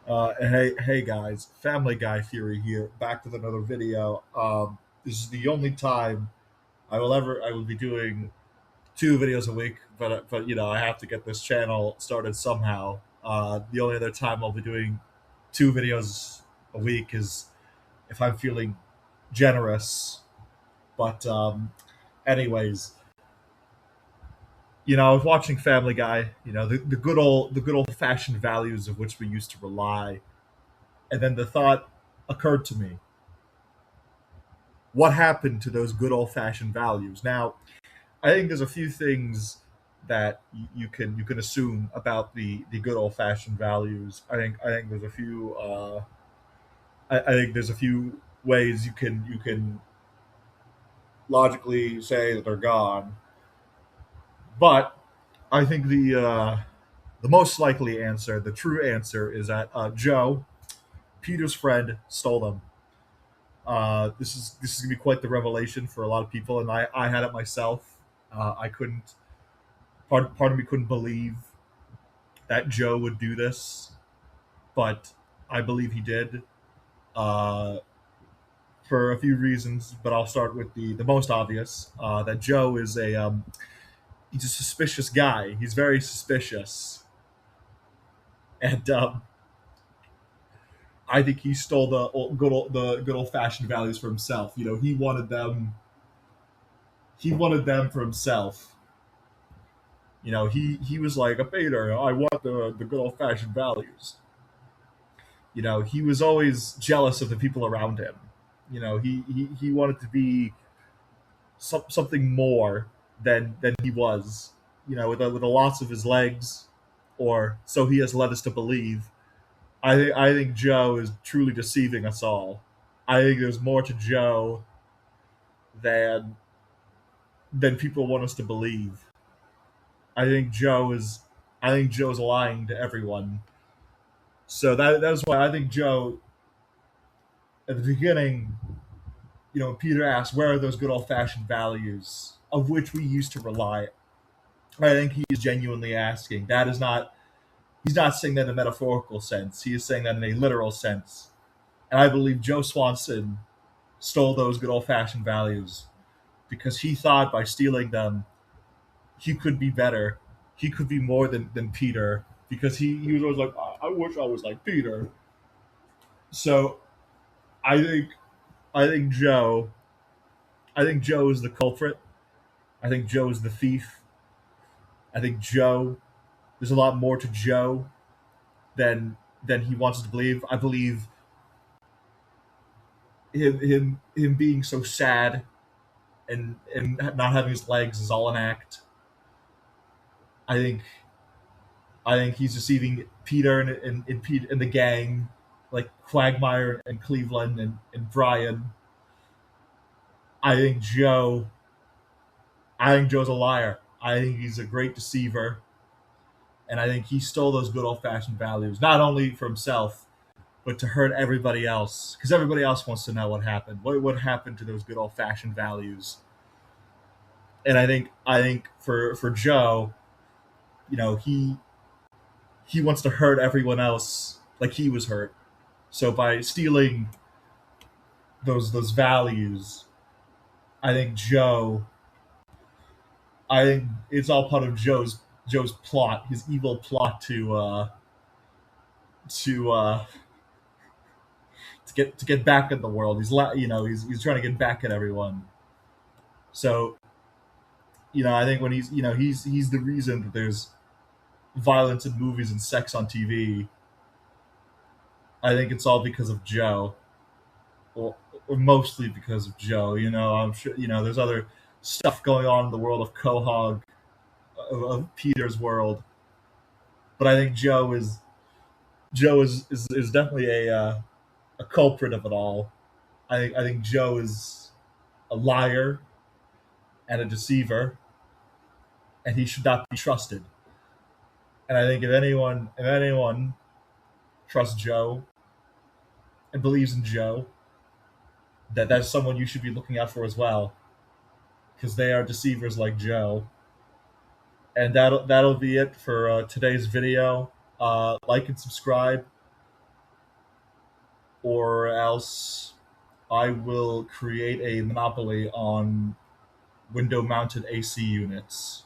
Hey guys, Family Guy Theory here, back with another video. This is the only time I will be doing two videos a week, but I have to get this channel started somehow. The only other time I'll be doing two videos a week is if I'm feeling generous. But anyways, I was watching Family Guy. The good old fashioned values of which we used to rely, and then the thought occurred to me: what happened to those good old fashioned values? Now, I think there's a few things that you can assume about the good old fashioned values. I think there's a few I think there's a few ways you can logically say that they're gone, but I think the most likely answer, the true answer, is that Joe, Peter's friend, stole them. This is gonna be quite the revelation for a lot of people, and I had it myself. I couldn't. Part of me couldn't believe that Joe would do this, but I believe he did, uh, for a few reasons. But I'll start with the most obvious. That Joe is he's a suspicious guy. He's very suspicious, and I think he stole the good old fashioned values for himself. He wanted them. He wanted them for himself. He was like, a Peter, I want the good old fashioned values. He was always jealous of the people around him. He wanted to be something more than he was. With the loss of his legs, or so he has led us to believe. I think Joe is truly deceiving us all. I think there's more to Joe than people want us to believe. I think Joe is I think Joe's lying to everyone. So that's why I think Joe, at the beginning, Peter asked, "Where are those good old fashioned values of which we used to rely?" I think he is genuinely asking. That is not He's not saying that in a metaphorical sense. He is saying that in a literal sense. And I believe Joe Swanson stole those good old fashioned values because he thought by stealing them he could be better. He could be more than Peter, because he was always like, I wish I was like Peter. So I think I think Joe I think Joe is the culprit. I think Joe is the thief. I think Joe There's a lot more to Joe than he wants us to believe. I believe him being so sad and not having his legs is all an act. I think I think he's deceiving Peter and the gang, like Quagmire and Cleveland and Brian. I think Joe I think Joe's a liar. I think he's a great deceiver, and I think he stole those good old fashioned values, not only for himself, but to hurt everybody else, because everybody else wants to know what happened. What happened to those good old fashioned values? And I think for Joe, he wants to hurt everyone else like he was hurt. So by stealing those values, I think Joe, I think it's all part of Joe's plot, his evil plot to uh, to get back at the world. He's trying to get back at everyone. So I think when he's the reason that there's violence in movies and sex on TV. I think it's all because of Joe, or, or mostly because of Joe. I'm sure there's other stuff going on in the world of Quahog, of Peter's world, but I think Joe is definitely a culprit of it all. I think Joe is a liar and a deceiver, and he should not be trusted. And I think if anyone trusts Joe and believes in Joe, that's someone you should be looking out for as well, because they are deceivers like Joe. And that'll be it for today's video. Like and subscribe. or else I will create a monopoly on window mounted AC units.